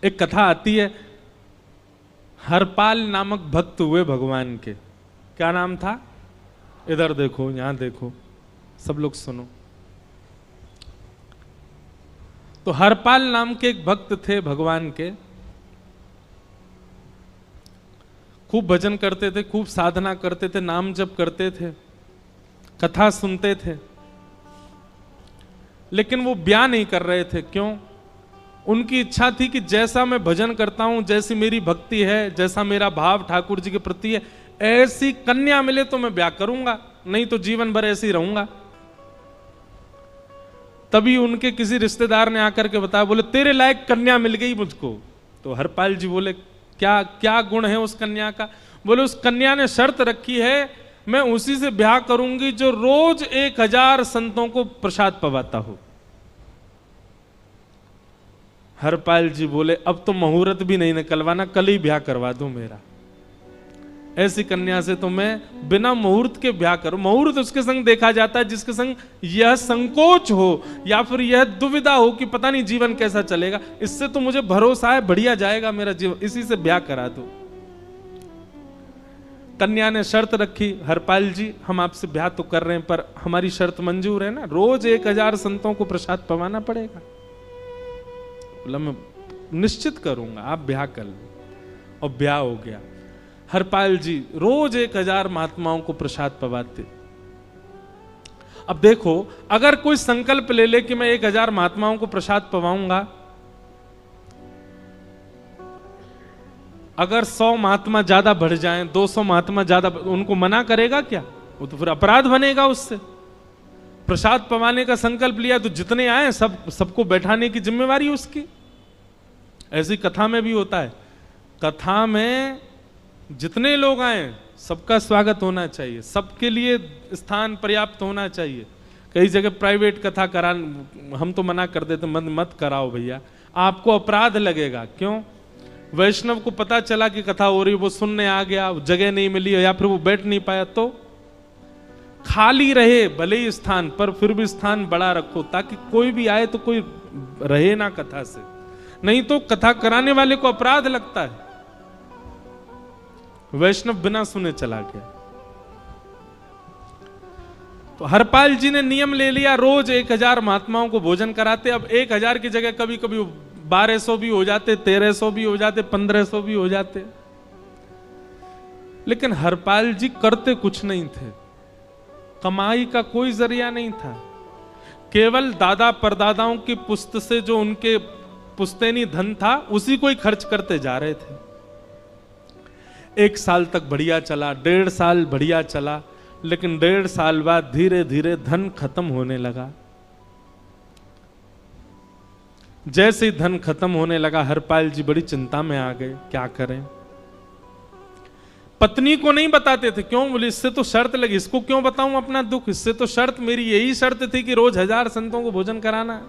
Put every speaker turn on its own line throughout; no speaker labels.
एक कथा आती है, हरपाल नामक भक्त हुए भगवान के। क्या नाम था? इधर देखो, यहां देखो, सब लोग सुनो। तो हरपाल नाम के एक भक्त थे भगवान के, खूब भजन करते थे, खूब साधना करते थे, नाम जप करते थे, कथा सुनते थे, लेकिन वो ब्याह नहीं कर रहे थे। क्यों? उनकी इच्छा थी कि जैसा मैं भजन करता हूं, जैसी मेरी भक्ति है, जैसा मेरा भाव ठाकुर जी के प्रति है, ऐसी कन्या मिले तो मैं ब्याह करूंगा, नहीं तो जीवन भर ऐसे ही रहूंगा। तभी उनके किसी रिश्तेदार ने आकर के बताया, बोले तेरे लायक कन्या मिल गई मुझको। तो हरपाल जी बोले, क्या क्या गुण है उस कन्या का? बोले उस कन्या ने शर्त रखी है, मैं उसी से ब्याह करूंगी जो रोज 1000 संतों को प्रसाद पवाता हो। हरपाल जी बोले, अब तो मुहूर्त भी नहीं निकलवाना, कल ही ब्याह करवा दो मेरा। ऐसी कन्या से तो मैं बिना मुहूर्त के ब्याह करूं। मुहूर्त उसके संग देखा जाता है जिसके संग यह संकोच हो या फिर यह दुविधा हो कि पता नहीं जीवन कैसा चलेगा। इससे तो मुझे भरोसा है बढ़िया जाएगा मेरा जीवन, इसी से ब्याह करा दो। कन्या ने शर्त रखी, हरपाल जी हम आपसे ब्याह तो कर रहे हैं, पर हमारी शर्त मंजूर है ना? रोज 1000 संतों को प्रसाद पवाना पड़ेगा। बोला मैं निश्चित करूंगा, आप ब्याह कर लो। और ब्याह हो गया। हरपाल जी रोज 1000 महात्माओं को प्रसाद पवाते। अब देखो, अगर कोई संकल्प ले ले कि मैं 1000 महात्माओं को प्रसाद पवाऊंगा, अगर 100 महात्मा ज्यादा बढ़ जाएं, 200 महात्मा ज्यादा, उनको मना करेगा क्या? वो तो फिर अपराध बनेगा उससे। प्रसाद पवाने का संकल्प लिया तो जितने आए सबको बैठाने की जिम्मेवारी उसकी। ऐसी कथा में भी होता है, कथा में जितने लोग आए सबका स्वागत होना चाहिए, सबके लिए स्थान पर्याप्त होना चाहिए। कई जगह प्राइवेट कथा करा, हम तो मना कर देते, मत कराओ भैया, आपको अपराध लगेगा। क्यों? वैष्णव को पता चला कि कथा हो रही, वो सुनने आ गया, जगह नहीं मिली या फिर वो बैठ नहीं पाया, तो खाली रहे भले ही स्थान, पर फिर भी स्थान बड़ा रखो ताकि कोई भी आए तो कोई रहे ना कथा से, नहीं तो कथा कराने वाले को अपराध लगता है। वैष्णव बिना सुने चला गया। तो हरपाल जी ने नियम ले लिया, रोज 1000 महात्माओं को भोजन कराते। अब 1000 की जगह कभी कभी 1200 भी हो जाते, 1300 भी हो जाते, 1500 भी हो जाते। लेकिन हरपाल जी करते कुछ नहीं थे, कमाई का कोई जरिया नहीं था, केवल दादा परदादाओं की पुश्त से जो उनके पुश्तैनी धन था उसी को ही खर्च करते जा रहे थे। 1 साल तक बढ़िया चला, 1.5 साल बढ़िया चला, लेकिन 1.5 साल बाद धीरे धीरे धन खत्म होने लगा। जैसे ही धन खत्म होने लगा, हरपाल जी बड़ी चिंता में आ गए, क्या करें। पत्नी को नहीं बताते थे। क्यों? बोले इससे तो शर्त लगी, इसको क्यों बताऊं अपना दुख, इससे तो शर्त मेरी यही शर्त थी कि रोज 1000 संतों को भोजन कराना।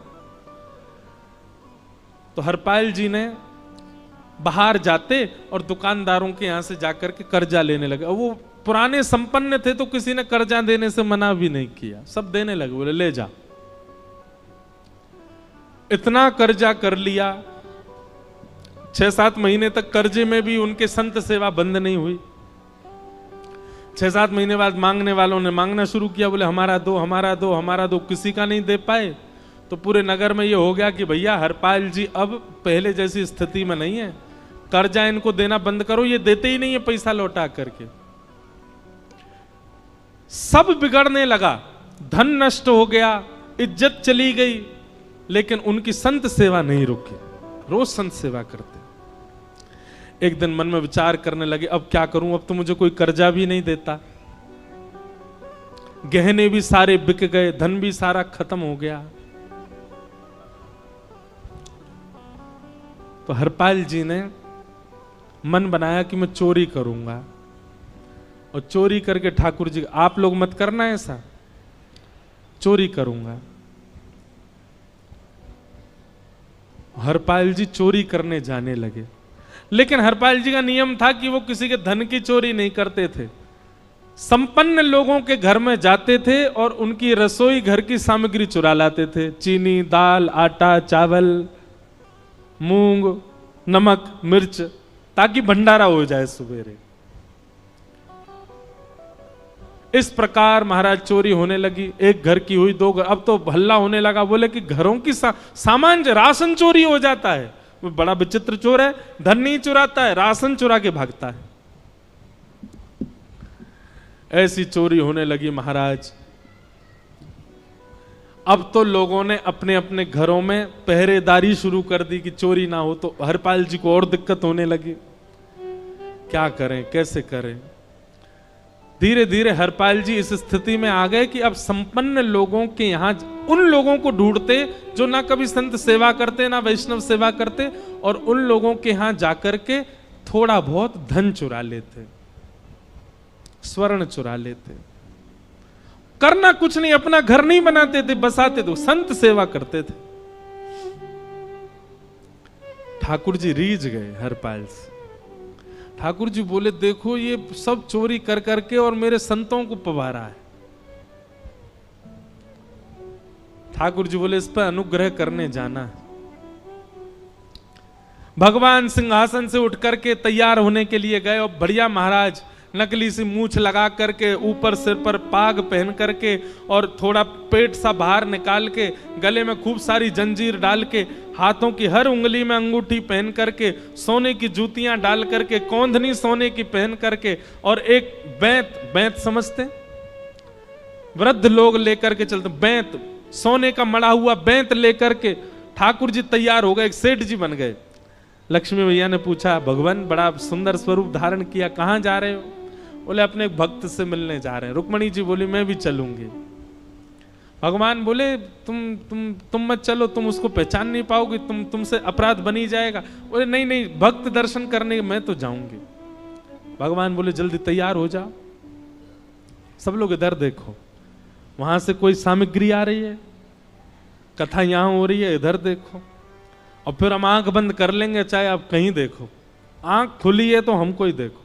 तो हरपाल जी ने बाहर जाते और दुकानदारों के यहां से जाकर के कर्जा लेने लगे। वो पुराने संपन्न थे तो किसी ने कर्जा देने से मना भी नहीं किया, सब देने लगे, बोले ले जा। इतना कर्जा कर लिया, 6-7 महीने तक कर्जे में भी उनके संत सेवा बंद नहीं हुई। 6-7 महीने बाद मांगने वालों ने मांगना शुरू किया, बोले हमारा दो, हमारा दो, हमारा दो। किसी का नहीं दे पाए तो पूरे नगर में ये हो गया कि भैया हरपाल जी अब पहले जैसी स्थिति में नहीं है, कर्जा इनको देना बंद करो, ये देते ही नहीं है पैसा लौटा करके। सब बिगड़ने लगा, धन नष्ट हो गया, इज्जत चली गई, लेकिन उनकी संत सेवा नहीं रुकी, रोज संत सेवा करते। एक दिन मन में विचार करने लगे, अब क्या करूं, अब तो मुझे कोई कर्जा भी नहीं देता, गहने भी सारे बिक गए, धन भी सारा खत्म हो गया। तो हरपाल जी ने मन बनाया कि मैं चोरी करूंगा, और चोरी करके ठाकुर जी, आप लोग मत करना ऐसा, चोरी करूंगा। हरपाल जी चोरी करने जाने लगे, लेकिन हरपाल जी का नियम था कि वो किसी के धन की चोरी नहीं करते थे। संपन्न लोगों के घर में जाते थे और उनकी रसोई घर की सामग्री चुरा लाते थे, चीनी, दाल, आटा, चावल, मूंग, नमक मिर्च, ताकि भंडारा हो जाए सवेरे। इस प्रकार महाराज चोरी होने लगी। एक घर की हुई, दो घर, अब तो हल्ला होने लगा। बोले कि घरों की सामान राशन चोरी हो जाता है। वो बड़ा विचित्र चोर है, धन नहीं चुराता है, राशन चुरा के भागता है। ऐसी चोरी होने लगी महाराज। अब तो लोगों ने अपने अपने घरों में पहरेदारी शुरू कर दी कि चोरी ना हो। तो हरपाल जी को और दिक्कत होने लगी, क्या करें, कैसे करें। धीरे धीरे हरपाल जी इस स्थिति में आ गए कि अब संपन्न लोगों के यहां उन लोगों को ढूंढते जो ना कभी संत सेवा करते ना वैष्णव सेवा करते, और उन लोगों के यहां जाकर के थोड़ा बहुत धन चुरा लेते, स्वर्ण चुरा लेते। करना कुछ नहीं, अपना घर नहीं बनाते थे, बसाते थे, संत सेवा करते थे। ठाकुर जी रीझ गए हरपाल से। ठाकुर जी बोले, देखो ये सब चोरी कर करके और मेरे संतों को पवारा है। ठाकुर जी बोले, इस पर अनुग्रह करने जाना है। भगवान सिंहासन से उठ करके तैयार होने के लिए गए, और बढ़िया महाराज नकली सी मूछ लगा करके, ऊपर सिर पर पाग पहन करके, और थोड़ा पेट सा बाहर निकाल के, गले में खूब सारी जंजीर डाल के, हाथों की हर उंगली में अंगूठी पहन करके, सोने की जूतियां डाल करके, कौंधनी सोने की पहन करके, और एक बैंत समझते, वृद्ध लोग लेकर के चलते, बैंत, सोने का मड़ा हुआ बैंत लेकर के ठाकुर जी तैयार हो गए, एक सेठ जी बन गए। लक्ष्मी भैया ने पूछा, भगवान बड़ा सुंदर स्वरूप धारण किया, कहां जा रहे हो? बोले, अपने एक भक्त से मिलने जा रहे हैं। रुक्मणी जी बोली, मैं भी चलूंगी। भगवान बोले, तुम मत चलो, तुम उसको पहचान नहीं पाओगे, तुमसे अपराध बनी जाएगा। बोले, नहीं नहीं, भक्त दर्शन करने मैं तो जाऊंगी। भगवान बोले, जल्दी तैयार हो जाओ। सब लोग इधर देखो, वहां से कोई सामग्री आ रही है, कथा यहां हो रही है, इधर देखो, और फिर हम आंख बंद कर लेंगे, चाहे आप कहीं देखो। आंख खुली है तो हमको ही देखो।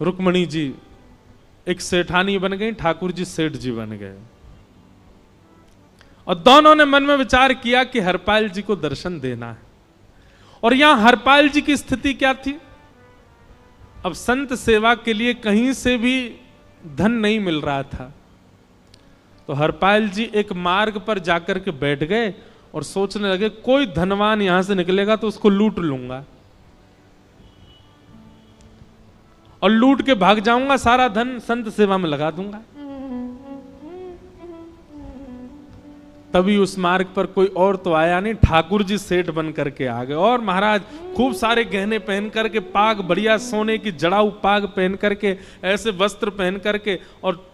रुक्मणी जी एक सेठानी बन गई, ठाकुर जी सेठ जी बन गए, और दोनों ने मन में विचार किया कि हरपाल जी को दर्शन देना है। और यहां हरपाल जी की स्थिति क्या थी? अब संत सेवा के लिए कहीं से भी धन नहीं मिल रहा था। तो हरपाल जी एक मार्ग पर जाकर के बैठ गए और सोचने लगे, कोई धनवान यहां से निकलेगा तो उसको लूट लूंगा, और लूट के भाग जाऊंगा, सारा धन संत सेवा में लगा दूंगा। तभी उस मार्ग पर कोई और तो आया नहीं, ठाकुर जी सेठ बन करके आ गए। और महाराज खूब सारे गहने पहन करके, पाग बढ़िया सोने की जड़ाऊ पाग पहन करके, ऐसे वस्त्र पहन करके, और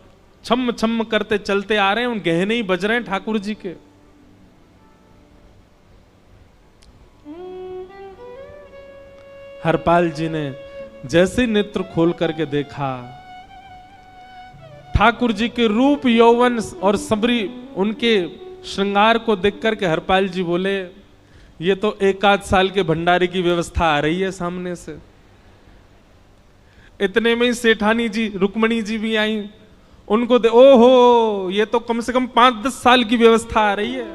छम छम करते चलते आ रहे हैं। उन गहने ही बज रहे हैं ठाकुर जी के। हरपाल जी ने जैसे नेत्र खोल करके देखा, ठाकुर जी के रूप यौवन और सबरी उनके श्रृंगार को देख करके हरपाल जी बोले, ये तो एक आध साल के भंडारे की व्यवस्था आ रही है सामने से। इतने में ही सेठानी जी, रुक्मणी जी भी आई। उनको ओहो, ये तो कम से कम 5-10 साल की व्यवस्था आ रही है।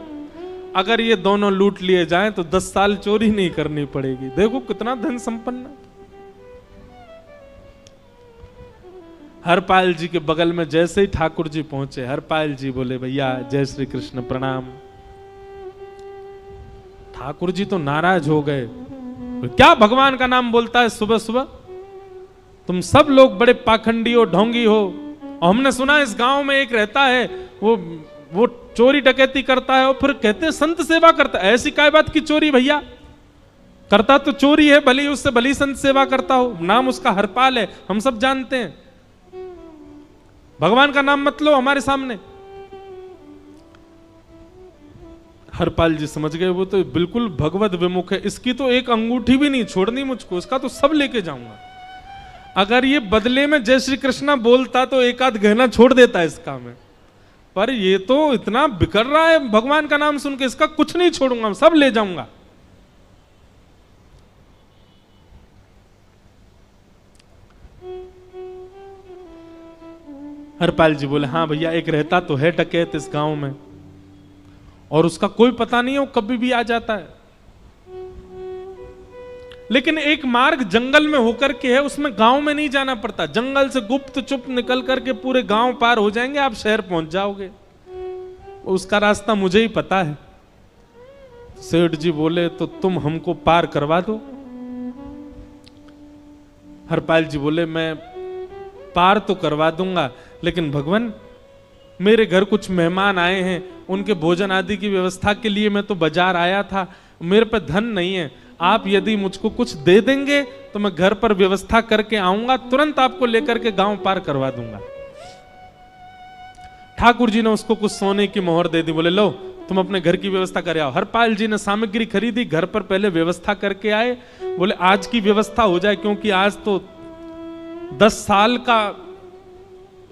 अगर ये दोनों लूट लिए जाएं तो 10 साल चोरी नहीं करनी पड़ेगी। देखो कितना धन संपन्न। हरपाल जी के बगल में जैसे ही ठाकुर जी पहुंचे, हरपाल जी बोले, भैया जय श्री कृष्ण, प्रणाम। ठाकुर जी तो नाराज हो गए, क्या भगवान का नाम बोलता है सुबह सुबह? तुम सब लोग बड़े पाखंडी हो, ढोंगी हो। और हमने सुना इस गांव में एक रहता है, वो चोरी डकैती करता है, और फिर कहते हैं संत सेवा करता है। ऐसी काय बात की चोरी भैया? करता तो चोरी है, भली उससे भली संत सेवा करता हो। नाम उसका हरपाल है, हम सब जानते हैं। भगवान का नाम मत लो हमारे सामने। हरपाल जी समझ गए, वो तो बिल्कुल भगवत विमुख है, इसकी तो एक अंगूठी भी नहीं छोड़नी मुझको, इसका तो सब लेके जाऊंगा। अगर ये बदले में जय श्री कृष्णा बोलता तो एक आध गहना छोड़ देता है इसका में, पर ये तो इतना बिखर रहा है भगवान का नाम सुन के, इसका कुछ नहीं छोड़ूंगा, सब ले जाऊंगा। हरपाल जी बोले, हाँ भैया, एक रहता तो है डकैत इस गांव में, और उसका कोई पता नहीं है, वो कभी भी आ जाता है। लेकिन एक मार्ग जंगल में होकर के है, उसमें गांव में नहीं जाना पड़ता। जंगल से गुप्त चुप निकल करके पूरे गांव पार हो जाएंगे, आप शहर पहुंच जाओगे। उसका रास्ता मुझे ही पता है। सेठ जी बोले तो तुम हमको पार करवा दो। हरपाल जी बोले मैं पार तो करवा दूंगा, लेकिन भगवान मेरे घर कुछ मेहमान आए हैं, उनके भोजन आदि की व्यवस्था के लिए मैं तो बाजार आया था, मेरे पे धन नहीं है। आप यदि मुझको कुछ दे देंगे तो मैं घर पर व्यवस्था करके आऊंगा, तुरंत आपको लेकर के गांव पार करवा दूंगा। ठाकुर जी ने उसको कुछ सोने की मोहर दे दी, बोले लो तुम अपने घर की व्यवस्था कर आओ। हरपाल जी ने सामग्री खरीदी, घर पर पहले व्यवस्था करके आए। बोले आज की व्यवस्था हो जाए, क्योंकि आज तो 10 साल का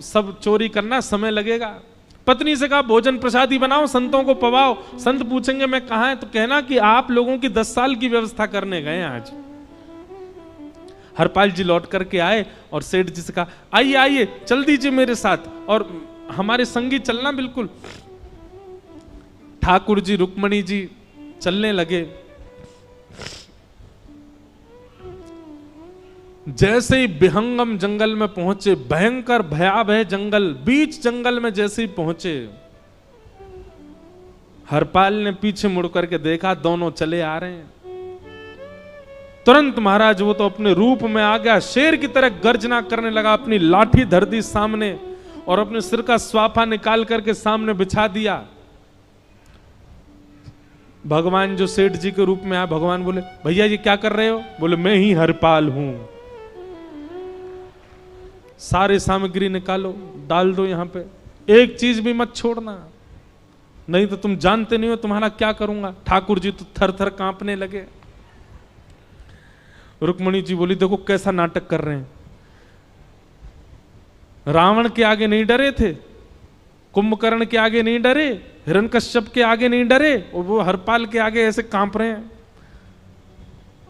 सब चोरी करना समय लगेगा। पत्नी से कहा भोजन प्रसादी बनाओ, संतों को पवाओ। संत पूछेंगे मैं कहां है, तो कहना कि आप लोगों की 10 साल की व्यवस्था करने गए आज। हरपाल जी लौट करके आए और सेठ जी से कहा आइए आइए चल दीजिए मेरे साथ और हमारे संगी चलना बिल्कुल। ठाकुर जी रुक्मणी जी चलने लगे। जैसे ही विहंगम जंगल में पहुंचे, भयंकर भयावह जंगल, बीच जंगल में जैसे ही पहुंचे, हरपाल ने पीछे मुड़ करके देखा, दोनों चले आ रहे हैं। तुरंत महाराज वो तो अपने रूप में आ गया, शेर की तरह गर्जना करने लगा, अपनी लाठी धर दी सामने और अपने सिर का स्वाफा निकाल करके सामने बिछा दिया। भगवान जो सेठ जी के रूप में आया, भगवान बोले भैया ये क्या कर रहे हो? बोले मैं ही हरपाल हूं। सारे सामग्री निकालो, डाल दो यहां पे, एक चीज भी मत छोड़ना, नहीं तो तुम जानते नहीं हो तुम्हारा क्या करूंगा। ठाकुर जी तो थर थर कांपने लगे। रुक्मणी जी बोली देखो कैसा नाटक कर रहे हैं। रावण के आगे नहीं डरे थे, कुंभकर्ण के आगे नहीं डरे, हिरण्यकश्यप के आगे नहीं डरे, और वो हरपाल के आगे ऐसे कांप रहे हैं।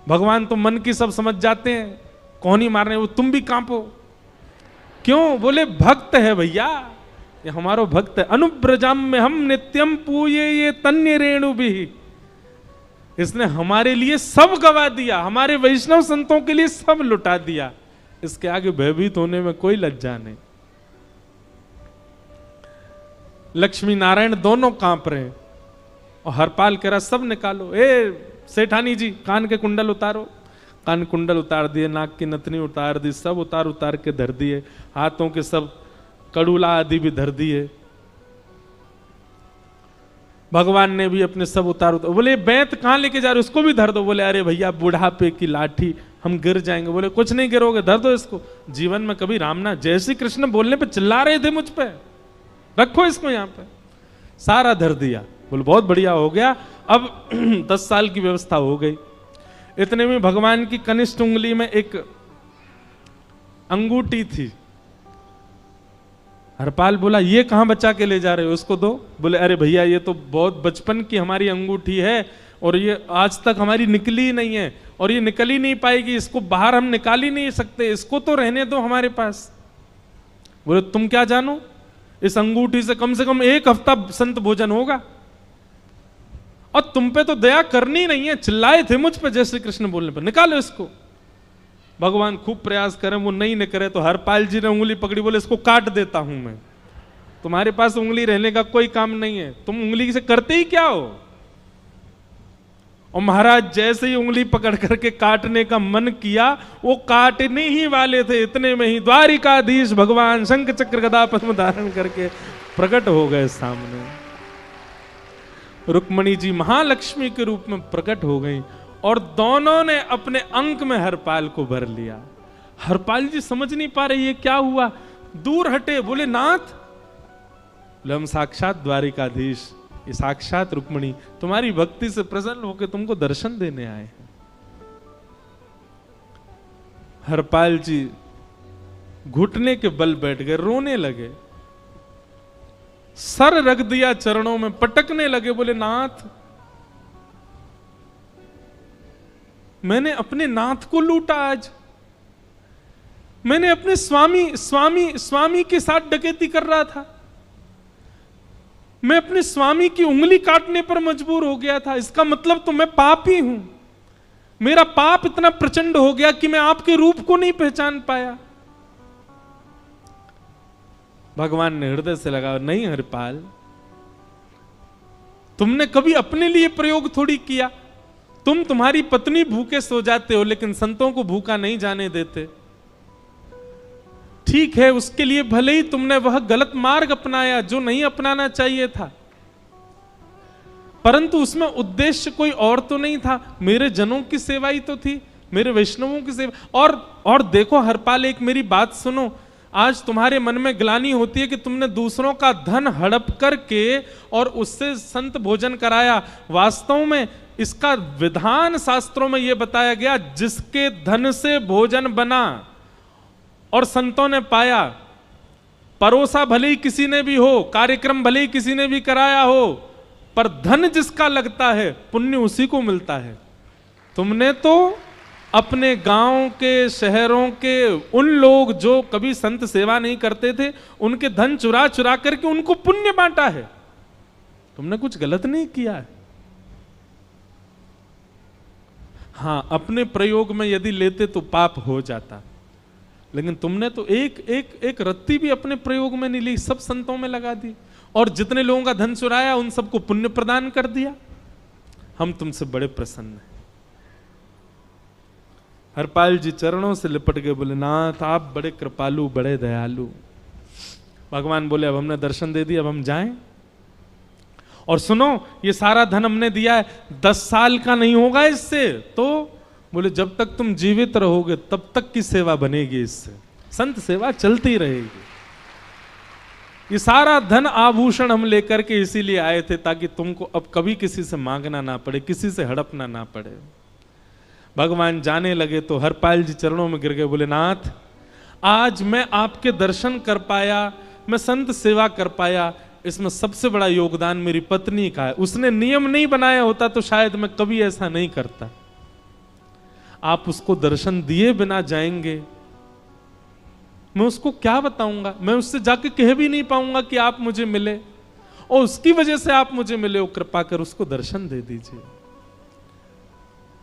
भगवान तो मन की सब समझ जाते हैं, कौन ही मार रहे हैं, वो तुम भी कांपो क्यों? बोले भक्त है भैया, ये हमारो भक्त है। अनुब्रजम में हम नित्यम पूये ये तन्य रेणु भी, इसने हमारे लिए सब गवा दिया, हमारे वैष्णव संतों के लिए सब लुटा दिया, इसके आगे भयभीत होने में कोई लज्जा नहीं। लक्ष्मी नारायण दोनों कांप रहे हैं और हरपाल कह रहा सब निकालो। ए सेठानी जी कान के कुंडल उतारो। कान कुंडल उतार दिए, नाक की नथनी उतार दी, सब उतार के धर दिए, हाथों के सब कड़ूला आदि भी धर दिए। भगवान ने भी अपने सब उतार। बोले बैंत कहां लेके जा रहे हो? उसको भी धर दो। बोले अरे भैया बुढ़ापे की लाठी, हम गिर जाएंगे। बोले कुछ नहीं गिरोगे, धर दो इसको। जीवन में कभी राम ना, जय श्री कृष्ण बोलने पे चिल्ला रहे थे मुझ पे, रखो इसको यहां पे। सारा धर दिया। बोले बहुत बढ़िया हो गया, अब 10 साल की व्यवस्था हो गई। इतने में भगवान की कनिष्ठ उंगली में एक अंगूठी थी। हरपाल बोला ये कहां बचा के ले जा रहे हो, उसको दो। बोले अरे भैया ये तो बहुत बचपन की हमारी अंगूठी है और ये आज तक हमारी निकली ही नहीं है और ये निकल ही नहीं पाएगी, इसको बाहर हम निकाल ही नहीं सकते, इसको तो रहने दो हमारे पास। बोले तुम क्या जानो, इस अंगूठी से कम 1 हफ्ता संत भोजन होगा और तुम पे तो दया करनी नहीं है। चिल्लाए थे मुझ पे जय श्री कृष्ण बोलने पर, निकालो इसको। भगवान खूब प्रयास करें, वो नहीं निकले तो हरपाल जी ने उंगली पकड़ी। बोले इसको काट देता हूं मैं, तुम्हारे पास उंगली रहने का कोई काम नहीं है, तुम उंगली से करते ही क्या हो। और महाराज जैसे ही उंगली पकड़ करके काटने का मन किया, वो काटने ही वाले थे, इतने में ही द्वारिकाधीश भगवान शंख चक्र गदा पद्म धारण करके प्रकट हो गए सामने। रुक्मणी जी महालक्ष्मी के रूप में प्रकट हो गई और दोनों ने अपने अंक में हरपाल को भर लिया। हरपाल जी समझ नहीं पा रहे ये क्या हुआ, दूर हटे। बोले नाथ, बोले हम साक्षात द्वारिकाधीश, ये साक्षात रुक्मणी तुम्हारी भक्ति से प्रसन्न होकर तुमको दर्शन देने आए हैं। हरपाल जी घुटने के बल बैठ गए, रोने लगे, सर रख दिया चरणों में, पटकने लगे। बोले नाथ, मैंने अपने नाथ को लूटा, आज मैंने अपने स्वामी के साथ डकैती कर रहा था, मैं अपने स्वामी की उंगली काटने पर मजबूर हो गया था, इसका मतलब तो मैं पापी हूं। मेरा पाप इतना प्रचंड हो गया कि मैं आपके रूप को नहीं पहचान पाया। भगवान ने हृदय से लगा, नहीं हरिपाल, तुमने कभी अपने लिए प्रयोग थोड़ी किया। तुम्हारी पत्नी भूखे सो जाते हो, लेकिन संतों को भूखा नहीं जाने देते। ठीक है, उसके लिए भले ही तुमने वह गलत मार्ग अपनाया जो नहीं अपनाना चाहिए था, परंतु उसमें उद्देश्य कोई और तो नहीं था, मेरे जनों की सेवा ही तो थी, मेरे वैष्णवों की सेवा। और देखो हरपाल, एक मेरी बात सुनो, आज तुम्हारे मन में ग्लानि होती है कि तुमने दूसरों का धन हड़प करके और उससे संत भोजन कराया। वास्तव में इसका विधान शास्त्रों में यह बताया गया, जिसके धन से भोजन बना और संतों ने पाया, परोसा भले ही किसी ने भी हो, कार्यक्रम भले ही किसी ने भी कराया हो, पर धन जिसका लगता है पुण्य उसी को मिलता है। तुमने तो अपने गांव के, शहरों के उन लोग जो कभी संत सेवा नहीं करते थे, उनके धन चुरा चुरा करके उनको पुण्य बांटा है। तुमने कुछ गलत नहीं किया है। हां, अपने प्रयोग में यदि लेते तो पाप हो जाता, लेकिन तुमने तो एक रत्ती भी अपने प्रयोग में नहीं ली, सब संतों में लगा दी, और जितने लोगों का धन चुराया उन सबको पुण्य प्रदान कर दिया। हम तुमसे बड़े प्रसन्न हैं। हरपाल जी चरणों से लिपट गए, बोले नाथ आप बड़े कृपालु, बड़े दयालु। भगवान बोले अब हमने दर्शन दे दिया, अब हम जाएं। और सुनो, ये सारा धन हमने दिया है, 10 साल का नहीं होगा इससे। तो बोले जब तक तुम जीवित रहोगे तब तक की सेवा बनेगी, इससे संत सेवा चलती रहेगी। ये सारा धन आभूषण हम लेकर के इसीलिए आए थे ताकि तुमको अब कभी किसी से मांगना ना पड़े, किसी से हड़पना ना पड़े। भगवान जाने लगे तो हरपाल जी चरणों में गिर गए, बोले नाथ आज मैं आपके दर्शन कर पाया, मैं संत सेवा कर पाया, इसमें सबसे बड़ा योगदान मेरी पत्नी का है। उसने नियम नहीं बनाया होता तो शायद मैं कभी ऐसा नहीं करता। आप उसको दर्शन दिए बिना जाएंगे, मैं उसको क्या बताऊंगा? मैं उससे जाके कह भी नहीं पाऊंगा कि आप मुझे मिले, और उसकी वजह से आप मुझे मिले हो, कृपा कर उसको दर्शन दे दीजिए।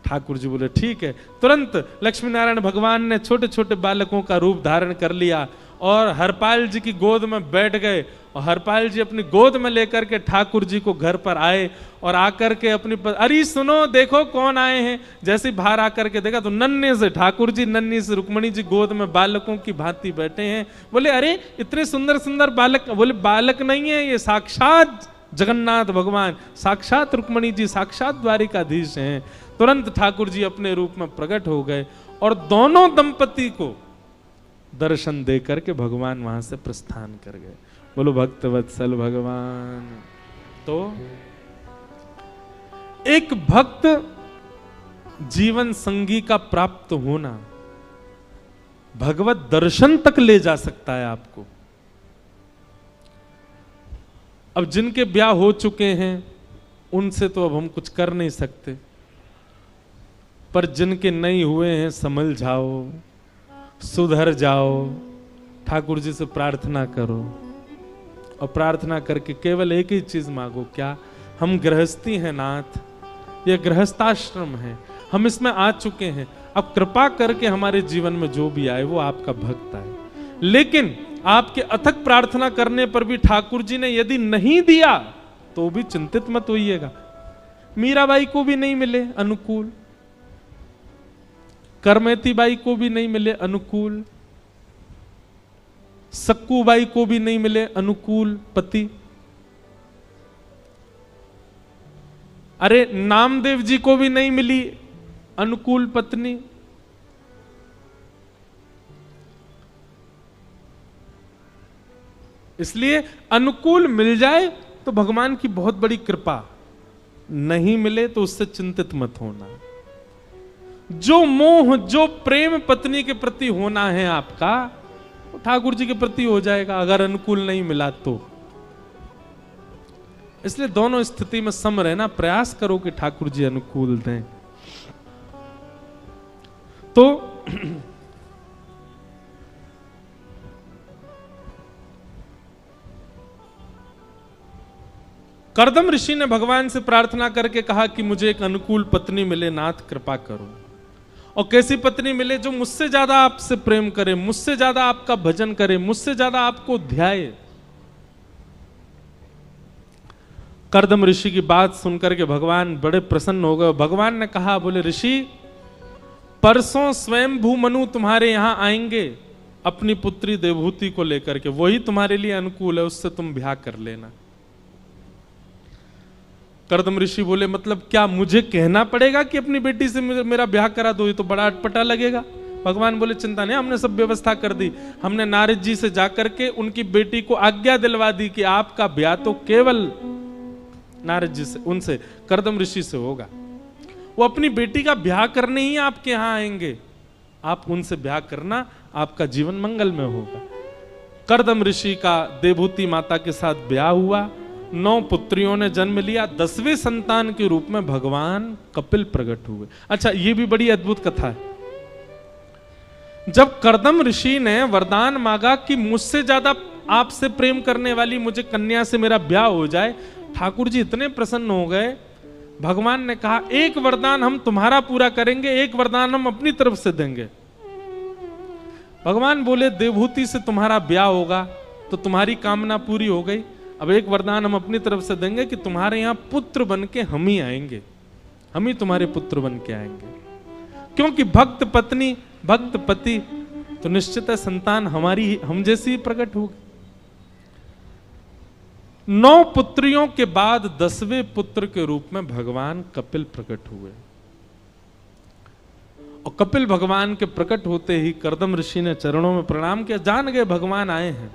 ठाकुर जी बोले ठीक है। तुरंत लक्ष्मी नारायण भगवान ने छोटे छोटे बालकों का रूप धारण कर लिया और हरपाल जी की गोद में बैठ गए, और हरपाल जी अपनी गोद में लेकर के ठाकुर जी को घर पर आए, और आकर के अपनी अरे सुनो देखो कौन आए हैं। जैसे बाहर आकर के देखा तो नन्हे से ठाकुर जी, नन्ही से रुक्मणी जी गोद में बालकों की भांति बैठे हैं। बोले अरे इतने सुंदर सुंदर बालक। बोले बालक नहीं है, ये साक्षात जगन्नाथ भगवान, साक्षात रुक्मणी जी, साक्षात द्वारिकाधीश हैं। तुरंत ठाकुर जी अपने रूप में प्रकट हो गए और दोनों दंपति को दर्शन दे करके भगवान वहां से प्रस्थान कर गए। बोलो भक्त वत्सल भगवान। तो एक भक्त जीवन संगी का प्राप्त होना भगवत दर्शन तक ले जा सकता है आपको। अब जिनके ब्याह हो चुके हैं उनसे तो अब हम कुछ कर नहीं सकते, पर जिनके नहीं हुए हैं संभल जाओ, सुधर जाओ, ठाकुर जी से प्रार्थना करो, और प्रार्थना करके केवल एक ही चीज मांगो, क्या? हम गृहस्थी हैं नाथ, यह गृहस्थाश्रम है, हम इसमें आ चुके हैं, अब कृपा करके हमारे जीवन में जो भी आए वो आपका भक्त आए। लेकिन आपके अथक प्रार्थना करने पर भी ठाकुर जी ने यदि नहीं दिया तो भी चिंतित मत होइएगा। मीराबाई को भी नहीं मिले अनुकूल, करमेती बाई को भी नहीं मिले अनुकूल, सक्कू बाई को भी नहीं मिले अनुकूल पति, अरे नामदेव जी को भी नहीं मिली अनुकूल पत्नी। इसलिए अनुकूल मिल जाए तो भगवान की बहुत बड़ी कृपा, नहीं मिले तो उससे चिंतित मत होना। जो मोह, जो प्रेम पत्नी के प्रति होना है आपका, वो ठाकुर जी के प्रति हो जाएगा अगर अनुकूल नहीं मिला तो। इसलिए दोनों स्थिति में सम रहना प्रयास करो कि ठाकुर जी अनुकूल दें। तो कर्दम ऋषि ने भगवान से प्रार्थना करके कहा कि मुझे एक अनुकूल पत्नी मिले, नाथ कृपा करो। और कैसी पत्नी मिले जो मुझसे ज्यादा आपसे प्रेम करे, मुझसे ज्यादा आपका भजन करे, मुझसे ज्यादा आपको ध्याए। कर्दम ऋषि की बात सुनकर के भगवान बड़े प्रसन्न हो गए। भगवान ने कहा, बोले ऋषि, परसों स्वयंभू मनु तुम्हारे यहां आएंगे अपनी पुत्री देवहूति को लेकर के, वही तुम्हारे लिए अनुकूल है, उससे तुम ब्याह कर लेना। कर्दम ऋषि बोले, मतलब क्या मुझे कहना पड़ेगा कि अपनी बेटी से मेरा ब्याह करा दो? ये तो बड़ा अटपटा लगेगा। भगवान बोले, चिंता नहीं, हमने सब व्यवस्था कर दी। हमने नारद जी से जाकर के उनकी बेटी को आज्ञा दिलवा दी कि आपका ब्याह तो केवल नारद जी से, उनसे, कर्दम ऋषि से होगा। वो अपनी बेटी का ब्याह करने ही आपके यहां आएंगे, आप उनसे ब्याह करना, आपका जीवन मंगल में होगा। कर्दम ऋषि का देवहूति माता के साथ ब्याह हुआ, 9 पुत्रियों ने जन्म लिया। 10वें संतान के रूप में भगवान कपिल प्रकट हुए। अच्छा, ये भी बड़ी अद्भुत कथा है। जब कर्दम ऋषि ने वरदान मांगा कि मुझसे ज्यादा आपसे प्रेम करने वाली मुझे कन्या से मेरा ब्याह हो जाए, ठाकुर जी इतने प्रसन्न हो गए। भगवान ने कहा, एक वरदान हम तुम्हारा पूरा करेंगे, एक वरदान हम अपनी तरफ से देंगे। भगवान बोले, देवहूति से तुम्हारा ब्याह होगा तो तुम्हारी कामना पूरी हो गई। अब एक वरदान हम अपनी तरफ से देंगे कि तुम्हारे यहां पुत्र बन के हम ही आएंगे, हम ही तुम्हारे पुत्र बन के आएंगे। क्योंकि भक्त पत्नी भक्त पति, तो निश्चित है संतान हमारी हम जैसी ही प्रकट होगी। 9 पुत्रियों के बाद 10वें पुत्र के रूप में भगवान कपिल प्रकट हुए। और कपिल भगवान के प्रकट होते ही कर्दम ऋषि ने चरणों में प्रणाम किया, जान गए भगवान आए हैं।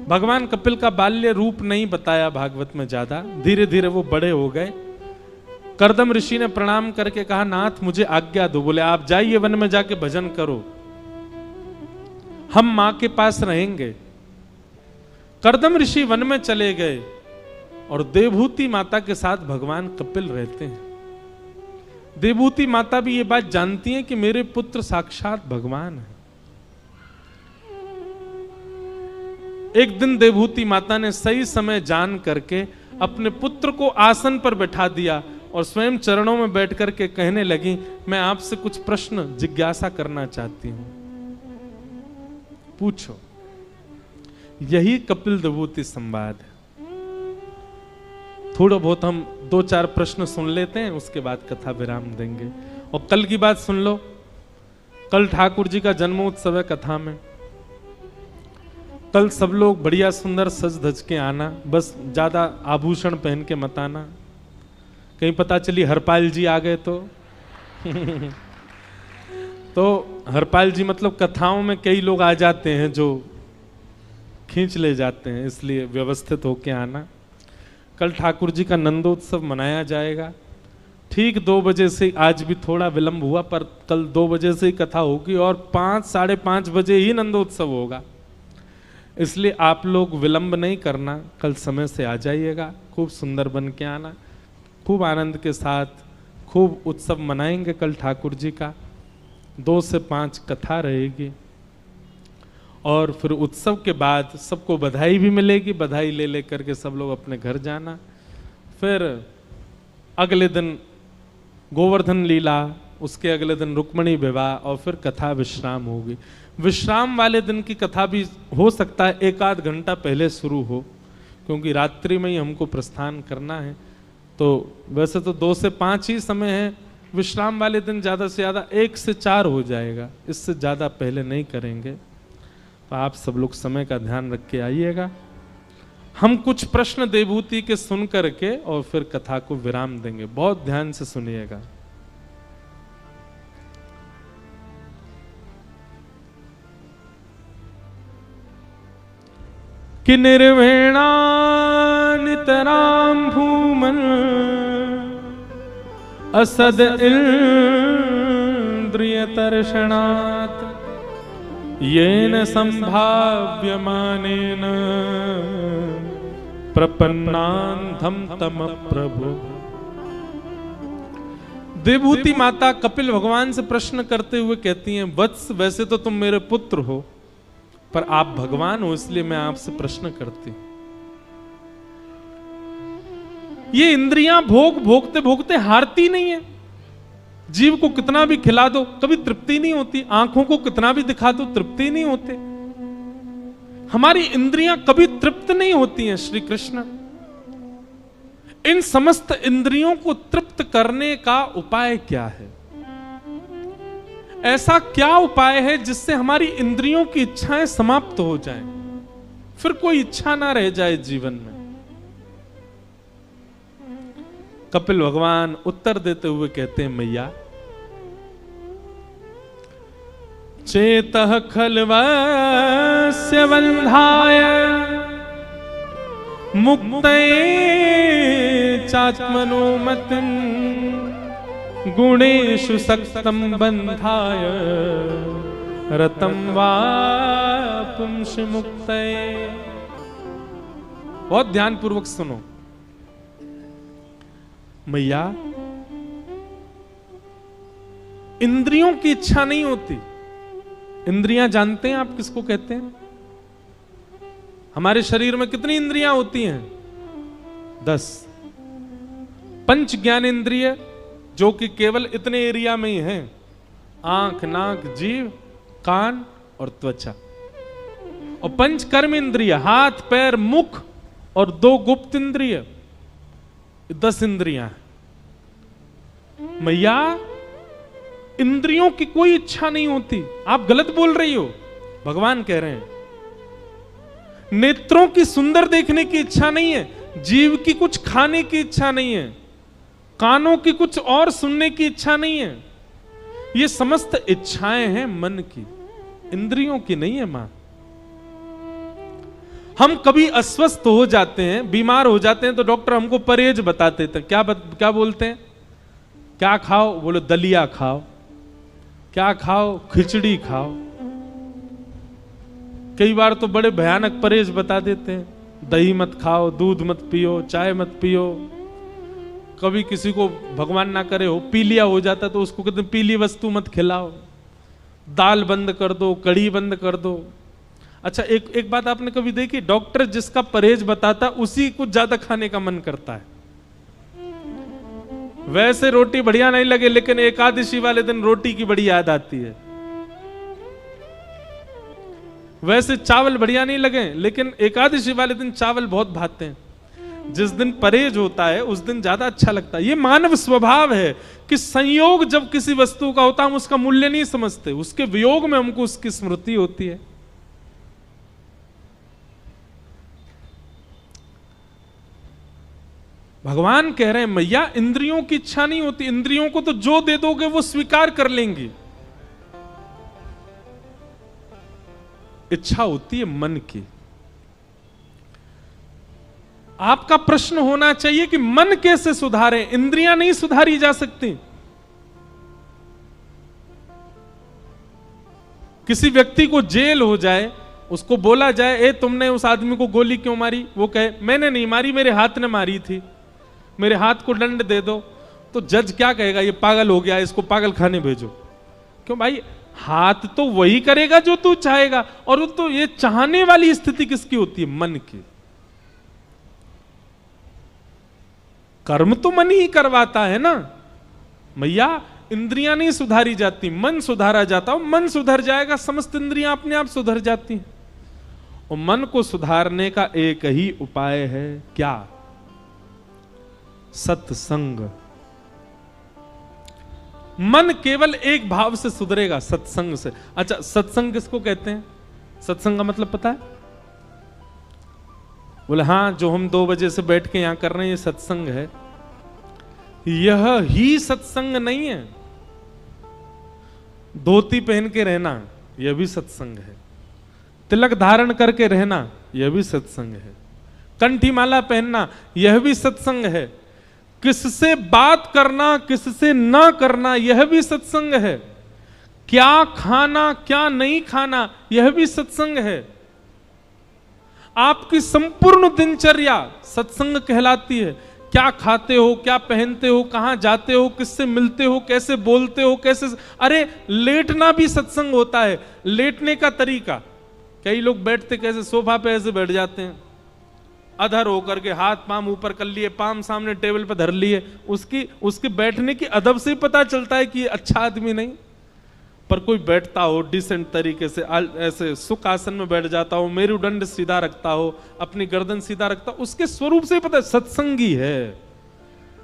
भगवान कपिल का बाल्य रूप नहीं बताया भागवत में ज्यादा, धीरे धीरे वो बड़े हो गए। कर्दम ऋषि ने प्रणाम करके कहा, नाथ मुझे आज्ञा दो। बोले, आप जाइए वन में जाके भजन करो, हम मां के पास रहेंगे। कर्दम ऋषि वन में चले गए और देवहूति माता के साथ भगवान कपिल रहते हैं। देवहूति माता भी ये बात जानती है कि मेरे पुत्र साक्षात भगवान है। एक दिन देवहूति माता ने सही समय जान करके अपने पुत्र को आसन पर बैठा दिया और स्वयं चरणों में बैठ करके कहने लगी, मैं आपसे कुछ प्रश्न जिज्ञासा करना चाहती हूं, पूछो। यही कपिल देवहूति संवाद है। थोड़ा बहुत हम 2-4 प्रश्न सुन लेते हैं, उसके बाद कथा विराम देंगे। और कल की बात सुन लो, कल ठाकुर जी का जन्मोत्सव है। कथा में कल सब लोग बढ़िया सुंदर सज धज के आना, बस ज्यादा आभूषण पहन के मत आना, कहीं पता चली हरपाल जी आ गए तो हरपाल जी मतलब कथाओं में कई लोग आ जाते हैं जो खींच ले जाते हैं, इसलिए व्यवस्थित होके आना। कल ठाकुर जी का नंदोत्सव मनाया जाएगा ठीक 2 बजे से। आज भी थोड़ा विलंब हुआ, पर कल 2 बजे से ही कथा होगी और 5-5:30 बजे ही नंदोत्सव होगा। इसलिए आप लोग विलंब नहीं करना, कल समय से आ जाइएगा, खूब सुंदर बन के आना, खूब आनंद के साथ खूब उत्सव मनाएंगे। कल ठाकुर जी का 2 से 5 कथा रहेगी और फिर उत्सव के बाद सबको बधाई भी मिलेगी। बधाई ले लेकर के सब लोग अपने घर जाना। फिर अगले दिन गोवर्धन लीला, उसके अगले दिन रुक्मणी विवाह और फिर कथा विश्राम होगी। विश्राम वाले दिन की कथा भी हो सकता है 1-8 घंटा पहले शुरू हो, क्योंकि रात्रि में ही हमको प्रस्थान करना है। तो वैसे तो 2 से 5 ही समय है, विश्राम वाले दिन ज़्यादा से ज़्यादा 1 से 4 हो जाएगा, इससे ज़्यादा पहले नहीं करेंगे। तो आप सब लोग समय का ध्यान रख के आइएगा। हम कुछ प्रश्न देवहूति के सुन करके और फिर कथा को विराम देंगे, बहुत ध्यान से सुनिएगा। कि निर्वेणा नितराम भूमन असद इंद्रिय तर्षणात् येन संभाव्यमानेन प्रपन्नान्धम तम प्रभु। देवहूति माता कपिल भगवान से प्रश्न करते हुए कहती हैं, वत्स वैसे तो तुम मेरे पुत्र हो, पर आप भगवान हो, इसलिए मैं आपसे प्रश्न करती हूं। ये इंद्रियां भोग भोगते भोगते हारती नहीं है। जीव को कितना भी खिला दो कभी तृप्ति नहीं होती, आंखों को कितना भी दिखा दो तृप्ति नहीं होते, हमारी इंद्रियां कभी तृप्त नहीं होती हैं। श्री कृष्ण इन समस्त इंद्रियों को तृप्त करने का उपाय क्या है? ऐसा क्या उपाय है जिससे हमारी इंद्रियों की इच्छाएं समाप्त हो जाएं, फिर कोई इच्छा ना रह जाए जीवन में? कपिल भगवान उत्तर देते हुए कहते हैं, मैया चेतः खल्वस्य बन्धाय मुक्तये चात्मनो मतिं गुणेषु सक्तं बन्धाय रतं वा पुंस मुक्तये। बहुत ध्यान पूर्वक सुनो। मैया इंद्रियों की इच्छा नहीं होती। इंद्रियां जानते हैं आप किसको कहते हैं? हमारे शरीर में कितनी इंद्रियां होती हैं? 10। पंच ज्ञान इंद्रिय जो कि केवल इतने एरिया में ही हैं, आंख, नाक, जीभ, कान और त्वचा। और पंच कर्म इंद्रिय हाथ, पैर, मुख और 2 गुप्त इंद्रिय, 10 इंद्रियां। मैया इंद्रियों की कोई इच्छा नहीं होती। आप गलत बोल रही हो। भगवान कह रहे हैं नेत्रों की सुंदर देखने की इच्छा नहीं है, जीव की कुछ खाने की इच्छा नहीं है, कानों की कुछ और सुनने की इच्छा नहीं है। ये समस्त इच्छाएं हैं मन की, इंद्रियों की नहीं है मां। हम कभी अस्वस्थ हो जाते हैं, बीमार हो जाते हैं तो डॉक्टर हमको परहेज बताते थे। क्या बोलते हैं? क्या खाओ? बोलो दलिया खाओ। क्या खाओ? खिचड़ी खाओ। कई बार तो बड़े भयानक परहेज बता देते हैं, दही मत खाओ, दूध मत पियो, चाय मत पियो। कभी किसी को भगवान ना करे हो पीलिया हो जाता तो उसको कहते हैं पीली वस्तु मत खिलाओ, दाल बंद कर दो, कढ़ी बंद कर दो। अच्छा, एक बात आपने कभी देखी? डॉक्टर जिसका परहेज बताता उसी को ज्यादा खाने का मन करता है। वैसे रोटी बढ़िया नहीं लगे लेकिन एकादशी वाले दिन रोटी की बड़ी याद आती है। वैसे चावल बढ़िया नहीं लगे लेकिन एकादशी वाले दिन चावल बहुत भाते हैं। जिस दिन परहेज होता है उस दिन ज्यादा अच्छा लगता है। ये मानव स्वभाव है कि संयोग जब किसी वस्तु का होता है हम उसका मूल्य नहीं समझते, उसके वियोग में हमको उसकी स्मृति होती है। भगवान कह रहे हैं मैया इंद्रियों की इच्छा नहीं होती। इंद्रियों को तो जो दे दोगे वो स्वीकार कर लेंगी। इच्छा होती है मन की। आपका प्रश्न होना चाहिए कि मन कैसे सुधारे? इंद्रियां नहीं सुधारी जा सकती। किसी व्यक्ति को जेल हो जाए, उसको बोला जाए ए तुमने उस आदमी को गोली क्यों मारी? वो कहे मैंने नहीं मारी, मेरे हाथ ने मारी थी, मेरे हाथ को दंड दे दो। तो जज क्या कहेगा? ये पागल हो गया, इसको पागल खाने भेजो। क्यों भाई? हाथ तो वही करेगा जो तू चाहेगा। और तो ये चाहने वाली स्थिति किसकी होती है? मन की। कर्म तो मन ही करवाता है ना। मैया इंद्रियां नहीं सुधारी जाती, मन सुधारा जाता है। मन सुधर जाएगा समस्त इंद्रियां अपने आप सुधर जाती हैं। और मन को सुधारने का एक ही उपाय है, क्या? सत्संग। मन केवल एक भाव से सुधरेगा, सत्संग से। अच्छा, सत्संग किसको कहते हैं? सत्संग का मतलब पता है? बोले हाँ, जो हम 2 बजे से बैठ के यहां कर रहे हैं ये सत्संग है। यह ही सत्संग नहीं है। धोती पहन के रहना यह भी सत्संग है। तिलक धारण करके रहना यह भी सत्संग है। कंठी माला पहनना यह भी सत्संग है। किससे बात करना, किससे ना करना यह भी सत्संग है। क्या खाना, क्या नहीं खाना यह भी सत्संग है। आपकी संपूर्ण दिनचर्या सत्संग कहलाती है। क्या खाते हो, क्या पहनते हो, कहां जाते हो, किससे मिलते हो, कैसे बोलते हो, कैसे। अरे लेटना भी सत्संग होता है। लेटने का तरीका, कई लोग बैठते कैसे? सोफा पे ऐसे बैठ जाते हैं, अधर होकर के हाथ पाम ऊपर कर लिए, पाम सामने टेबल पर धर लिए, उसके बैठने की अदब से ही पता चलता है कि अच्छा आदमी नहीं। पर कोई बैठता हो डिसेंट तरीके से, ऐसे सुख आसन में बैठ जाता हो, मेरुदंड सीधा रखता हो, अपनी गर्दन सीधा रखता हो, उसके स्वरूप से ही पता है सत्संगी है।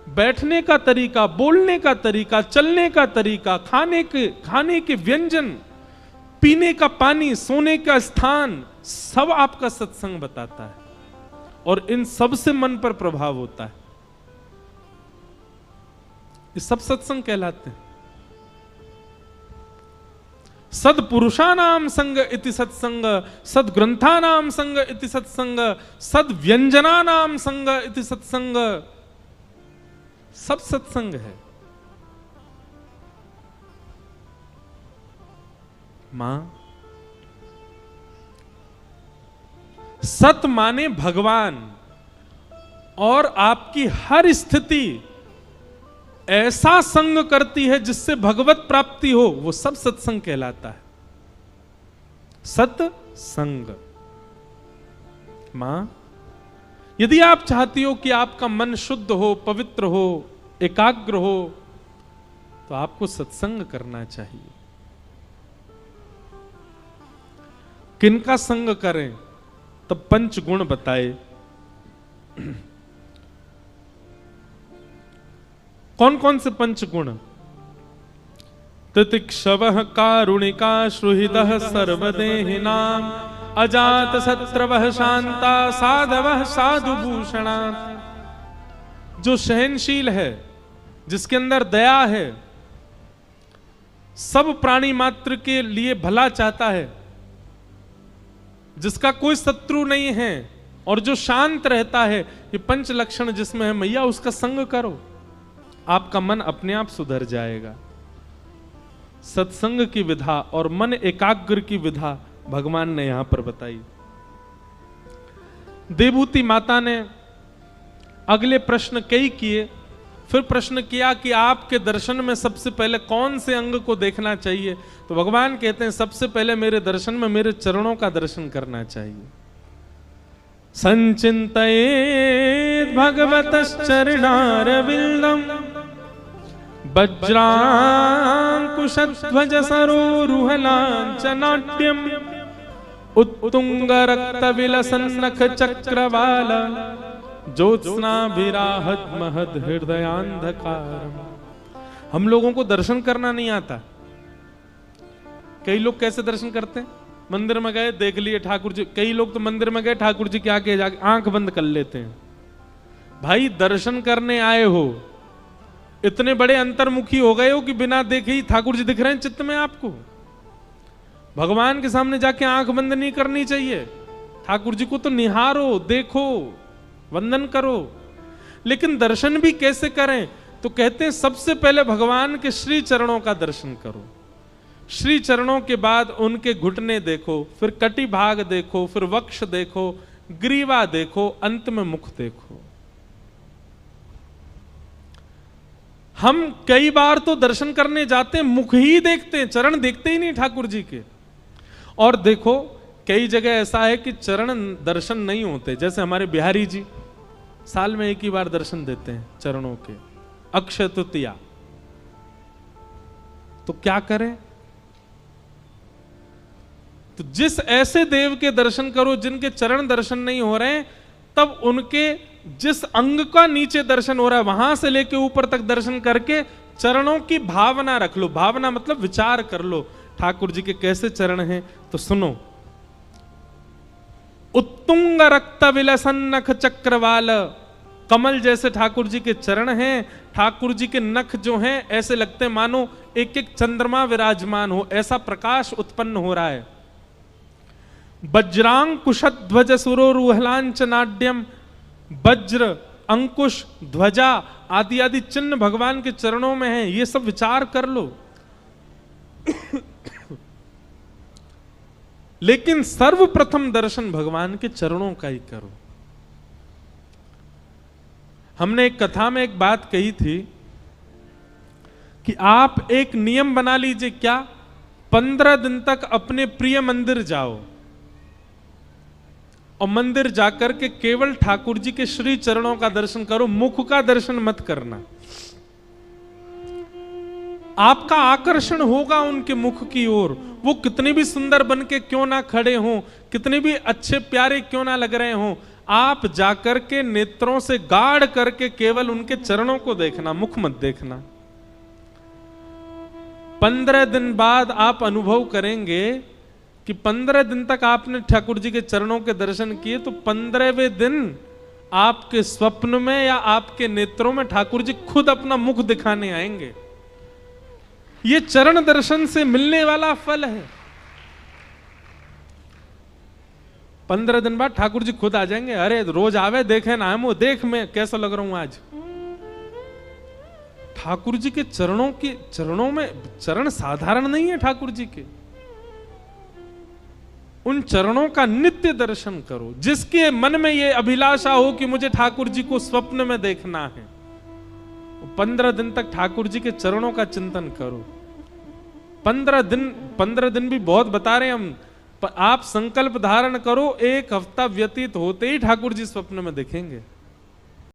बैठने का तरीका, बोलने का तरीका, चलने का तरीका, खाने के व्यंजन, पीने का पानी, सोने का स्थान, सब आपका सत्संग बताता है और इन सब से मन पर प्रभाव होता है। ये सब सत्संग कहलाते हैं। सदपुरुषानाम संग इति सत्संग, सदग्रंथानाम संग इति सत्संग, सदव्यंजनानाम संग इति सत्संग, सब सत्संग है। मां, सत माने भगवान, और आपकी हर स्थिति ऐसा संग करती है जिससे भगवत प्राप्ति हो, वो सब सत्संग कहलाता है। सत्संग। मां, यदि आप चाहती हो कि आपका मन शुद्ध हो, पवित्र हो, एकाग्र हो, तो आपको सत्संग करना चाहिए। किनका संग करें? तब पंच गुण बताए। कौन कौन से पंच गुण? तितिक्षवः कारुणिका सुहृदः सर्वदेहिनां, अजात शत्रवः शांता साधवः साधुभूषणा। जो सहनशील है, जिसके अंदर दया है, सब प्राणी मात्र के लिए भला चाहता है, जिसका कोई शत्रु नहीं है, और जो शांत रहता है, ये पंच लक्षण जिसमें है मैया, उसका संग करो, आपका मन अपने आप सुधर जाएगा। सत्संग की विधा और मन एकाग्र की विधा भगवान ने यहां पर बताई। देवहूति माता ने अगले प्रश्न कई किए, फिर प्रश्न किया कि आपके दर्शन में सबसे पहले कौन से अंग को देखना चाहिए? तो भगवान कहते हैं सबसे पहले मेरे दर्शन में मेरे चरणों का दर्शन करना चाहिए। संचिन्तयेत् भगवतश्चरणारविन्दं, वज्रांकुशध्वज सरोरुहलाञ्छनाट्यम्, उत्तुंगरक्तविलसन्नख चक्रवाल, ज्योत्स्नाभिराहत महद हृदयान्धकारम्। हम लोगों को दर्शन करना नहीं आता। कई लोग कैसे दर्शन करते हैं? मंदिर में गए, देख लिए ठाकुर जी। कई लोग तो मंदिर में गए, ठाकुर जी के आगे जाके आंख बंद कर लेते हैं। भाई दर्शन करने आए हो, इतने बड़े अंतर्मुखी हो गए हो कि बिना देखे ही ठाकुर जी दिख रहे हैं चित्त में आपको। भगवान के सामने जाके आंख बंद नहीं करनी चाहिए। ठाकुर जी को तो निहारो, देखो, वंदन करो। लेकिन दर्शन भी कैसे करें? तो कहते हैं सबसे पहले भगवान के श्री चरणों का दर्शन करो। श्री चरणों के बाद उनके घुटने देखो, फिर कटी भाग देखो, फिर वक्ष देखो, ग्रीवा देखो, अंत में मुख देखो। हम कई बार तो दर्शन करने जाते हैं, मुख ही देखते हैं, चरण देखते ही नहीं ठाकुर जी के। और देखो कई जगह ऐसा है कि चरण दर्शन नहीं होते। जैसे हमारे बिहारी जी साल में एक ही बार दर्शन देते हैं चरणों के, अक्षय तृतीया। तो क्या करें? तो जिस ऐसे देव के दर्शन करो जिनके चरण दर्शन नहीं हो रहे हैं, तब उनके जिस अंग का नीचे दर्शन हो रहा है वहां से लेके ऊपर तक दर्शन करके चरणों की भावना रख लो। भावना मतलब विचार कर लो ठाकुर जी के कैसे चरण हैं। तो सुनो, उत्तुंग रक्त विलसन चक्रवाल, कमल जैसे ठाकुर जी के चरण हैं। ध्रुव जी के नख जो हैं ऐसे लगते हैं मानो एक एक चंद्रमा विराजमान हो, ऐसा प्रकाश उत्पन्न हो रहा है। वज्रांकुशध्वज सुरोरुहलांचनाड्यम, वज्र, अंकुश, ध्वजा आदि आदि चिन्ह भगवान के चरणों में है। ये सब विचार कर लो। लेकिन सर्वप्रथम दर्शन भगवान के चरणों का ही करो। हमने एक कथा में एक बात कही थी कि आप एक नियम बना लीजिए। क्या? 15 दिन तक अपने प्रिय मंदिर जाओ और मंदिर जाकर के केवल ठाकुर जी के श्री चरणों का दर्शन करो, मुख का दर्शन मत करना। आपका आकर्षण होगा उनके मुख की ओर, वो कितने भी सुंदर बन के क्यों ना खड़े हों, कितने भी अच्छे प्यारे क्यों ना लग रहे हों, आप जाकर के नेत्रों से गाढ़ करके केवल उनके चरणों को देखना, मुख मत देखना। 15 दिन बाद आप अनुभव करेंगे कि 15 दिन तक आपने ठाकुर जी के चरणों के दर्शन किए, तो 15वें दिन आपके स्वप्न में या आपके नेत्रों में ठाकुर जी खुद अपना मुख दिखाने आएंगे। ये चरण दर्शन से मिलने वाला फल है। 15 दिन बाद ठाकुर जी खुद आ जाएंगे। अरे रोज आवे देखे ना, हम वो देख मैं कैसा लग रहा हूं आज। ठाकुर जी के चरणों में चरण साधारण नहीं है ठाकुर जी के। उन चरणों का नित्य दर्शन करो। जिसके मन में ये अभिलाषा हो कि मुझे ठाकुर जी को स्वप्न में देखना है, 15 दिन तक ठाकुर जी के चरणों का चिंतन करो। 15 दिन भी बहुत बता रहे हम। आप संकल्प धारण करो, 1 हफ्ता व्यतीत होते ही ठाकुर जी स्वप्न में दिखेंगे।